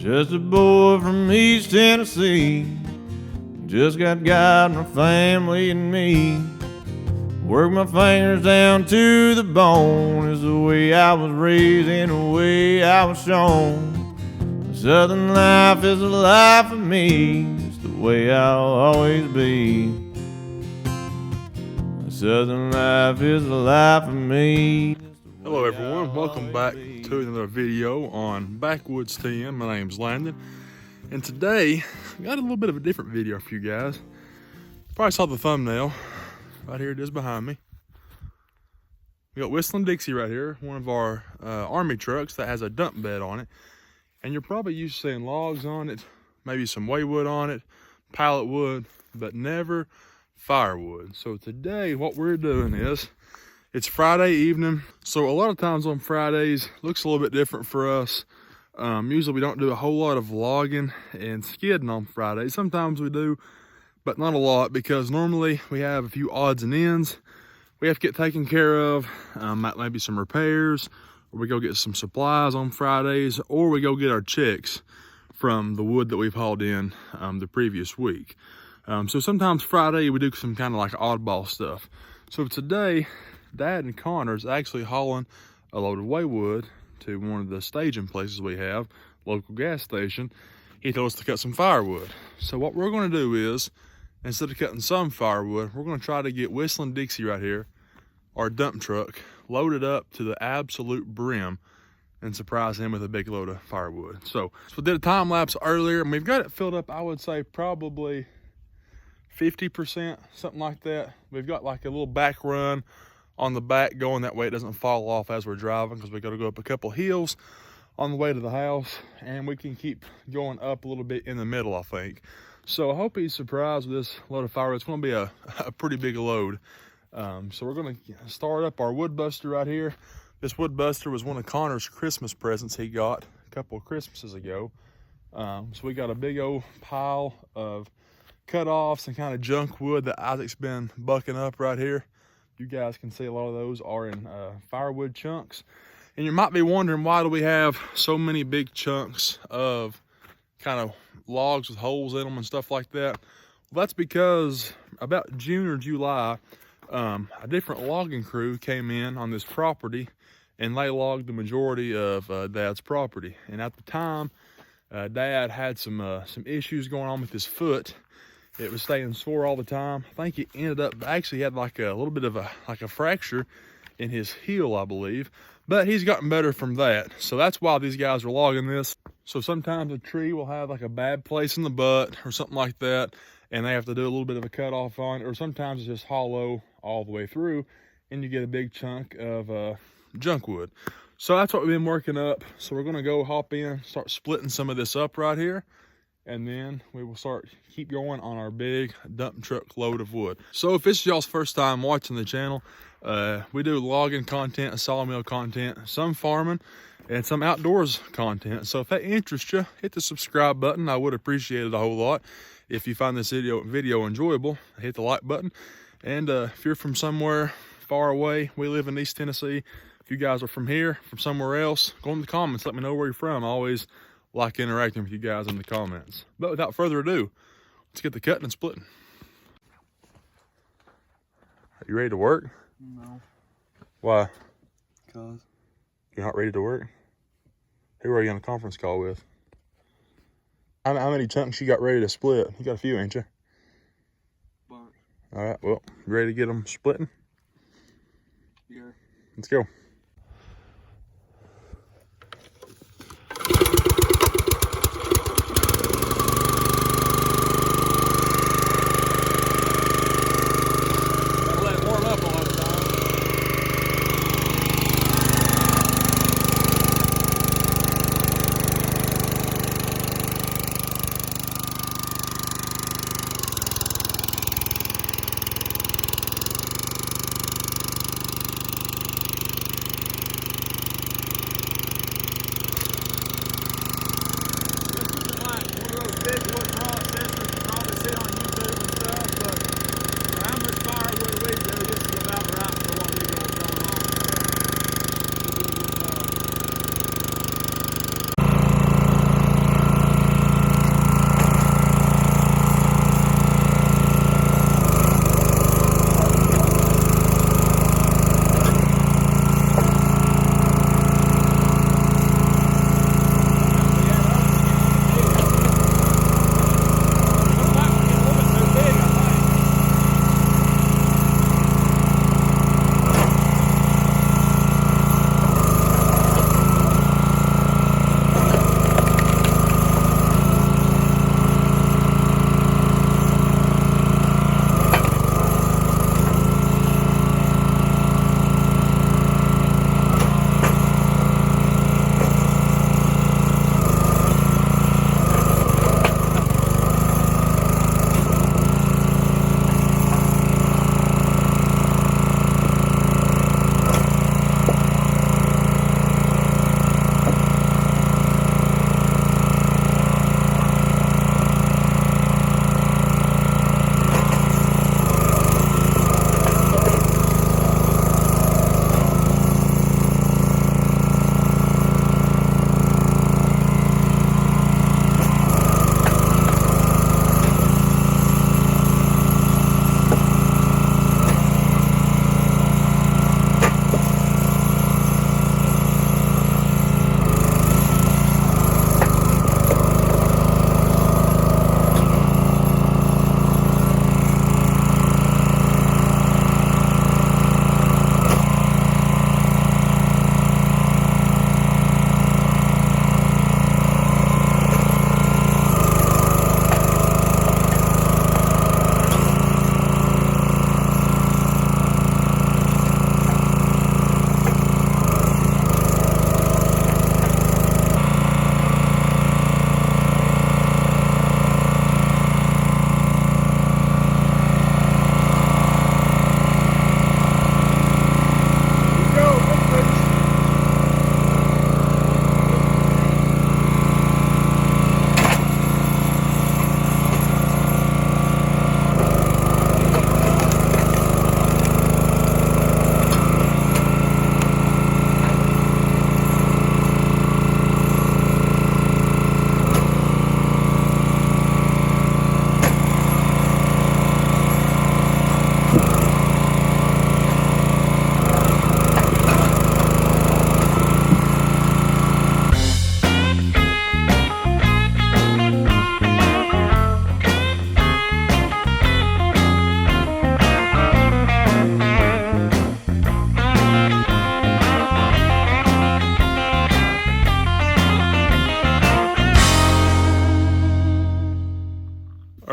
Just a boy from East Tennessee. Just got God, my family, and me. Work my fingers down to the bone is the way I was raised and the way I was shown. Southern life is the life of me. It's the way I'll always be. Southern life is the life of me. Hello everyone, welcome back to another video on Backwoods TM. My name's Landon, and today I got a little bit of a different video for you guys. Probably saw the thumbnail. Right here it is behind me. We got Whistling Dixie right here, one of our army trucks that has a dump bed on it. And you're probably used to seeing logs on it, maybe some Firewood on it, pallet wood, but never firewood. So today what we're doing is, it's Friday evening, so a lot of times on Fridays looks a little bit different for us. Usually we don't do a whole lot of logging and skidding on Fridays. Sometimes we do, but not a lot, because normally we have a few odds and ends we have to get taken care of. Maybe some repairs, or we go get some supplies on Fridays, or we go get our checks from the wood that we've hauled in the previous week. So sometimes Friday we do some kind of like oddball stuff. So today, Dad and Connor's actually hauling a load of Firewood to one of the staging places we have, local gas station. He told us to cut some firewood. So what we're going to do is, instead of cutting some firewood, we're going to try to get Whistling Dixie right here, our dump truck, loaded up to the absolute brim and surprise him with a big load of firewood. So we did a time lapse earlier, and we've got it filled up, I would say probably 50%, something like that. We've got like a little back run on the back going that way it doesn't fall off as we're driving, because we got to go up a couple hills on the way to the house, and we can keep going up a little bit in the middle, I think. So I hope he's surprised with this load of firewood. It's going to be a pretty big load. So we're going to start up our wood buster right here. This wood buster was one of Connor's Christmas presents he got a couple of Christmases ago. So we got a big old pile of cut-offs and kind of junk wood that Isaac's been bucking up right here. You guys can see a lot of those are in firewood chunks. And you might be wondering, why do we have so many big chunks of kind of logs with holes in them and stuff like that? Well, that's because about June or July, a different logging crew came in on this property, and they logged the majority of Dad's property. And at the time, Dad had some issues going on with his foot. It was staying sore all the time. I think he ended up actually had like a little bit of a fracture in his heel, I believe. But he's gotten better from that. So that's why these guys are logging this. So sometimes a tree will have like a bad place in the butt or something like that, and they have to do a little bit of a cut off on it. Or sometimes it's just hollow all the way through, and you get a big chunk of junk wood. So that's what we've been working up. So we're gonna go hop in, start splitting some of this up right here, and then we will keep going on our big dump truck load of wood. So if it's y'all's first time watching the channel, we do logging content, sawmill content, some farming, and some outdoors content. So if that interests you, hit the subscribe button. I would appreciate it a whole lot. If you find this video enjoyable, hit the like button. And if you're from somewhere far away, we live in East Tennessee. If you guys are from here, from somewhere else, go in the comments, let me know where you're from. I always like interacting with you guys in the comments. But without further ado, let's get the cutting and splitting. Are you ready to work? No. Why? Because. You're not ready to work? Who are you on a conference call with? How many chunks you got ready to split? You got a few, ain't you? Bunch. All right, well, you ready to get them splitting? Yeah. Let's go.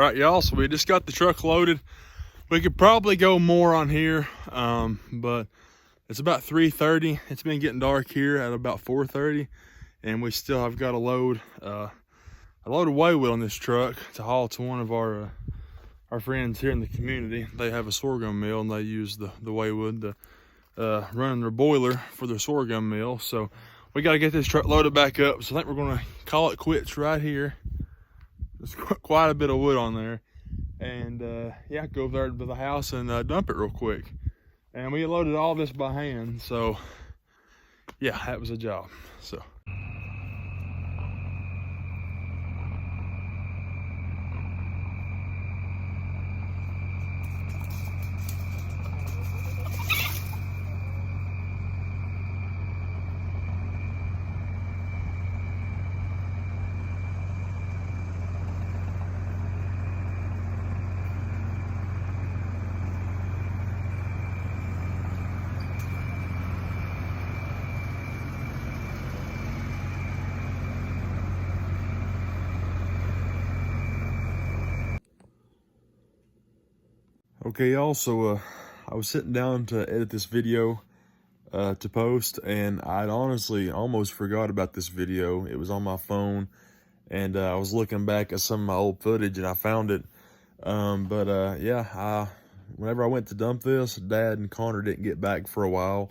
All right, y'all, so we just got the truck loaded. We could probably go more on here, but it's about 3:30. It's been getting dark here at about 4:30, and we still have got a load of Firewood on this truck to haul to one of our friends here in the community. They have a sorghum mill, and they use the Firewood to run their boiler for their sorghum mill. So we got to get this truck loaded back up. So I think we're going to call it quits right here. There's quite a bit of wood on there. And yeah, go over there to the house and dump it real quick. And we loaded all this by hand. So yeah, that was a job. So. Okay, y'all, so I was sitting down to edit this video to post, and I'd honestly almost forgot about this video. It was on my phone, and I was looking back at some of my old footage, and I found it. Yeah, whenever I went to dump this, Dad and Connor didn't get back for a while,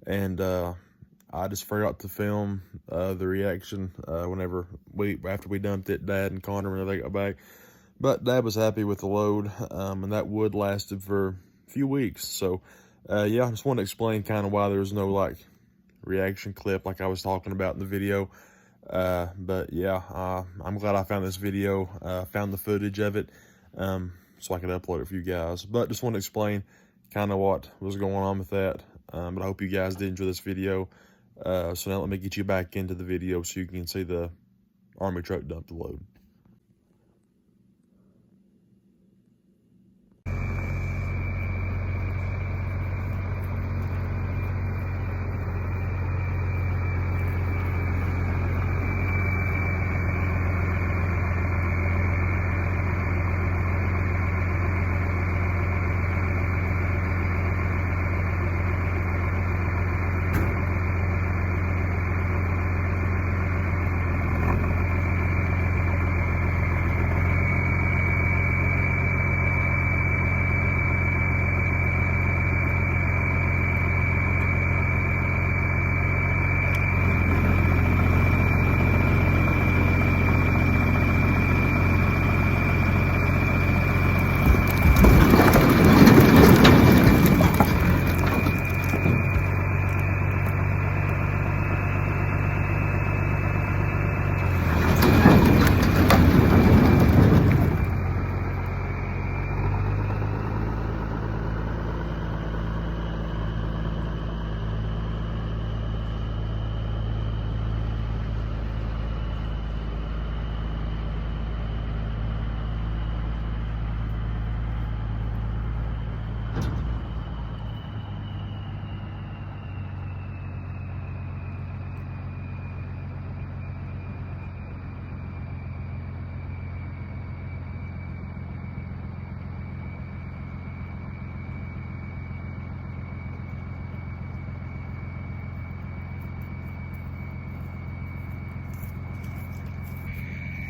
and I just forgot to film the reaction after we dumped it, Dad and Connor, whenever they got back. But Dad was happy with the load, and that wood lasted for a few weeks. So, yeah, I just want to explain kind of why there was no, like, reaction clip like I was talking about in the video. But, yeah, I'm glad I found this video, found the footage of it, so I could upload it for you guys. But just want to explain kind of what was going on with that. But I hope you guys did enjoy this video. So now let me get you back into the video so you can see the Army truck dump the load.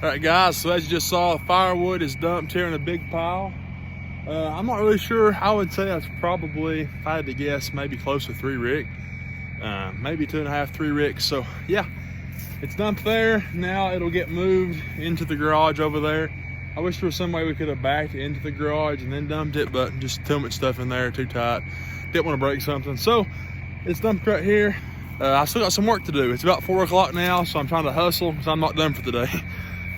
All right, guys, so as you just saw, firewood is dumped here in a big pile. I'm not really sure. I would say that's probably, if I had to guess, maybe close to 3 rick, maybe 2.5, 3 ricks. So yeah, it's dumped there. Now it'll get moved into the garage over there. I wish there was some way we could have backed it into the garage and then dumped it, but just too much stuff in there, too tight. Didn't want to break something. So it's dumped right here. I still got some work to do. It's about 4 o'clock now, so I'm trying to hustle because I'm not done for the day.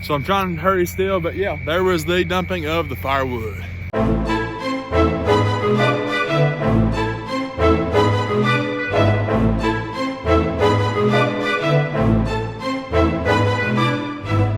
So I'm trying to hurry still, but yeah, there was the dumping of the firewood.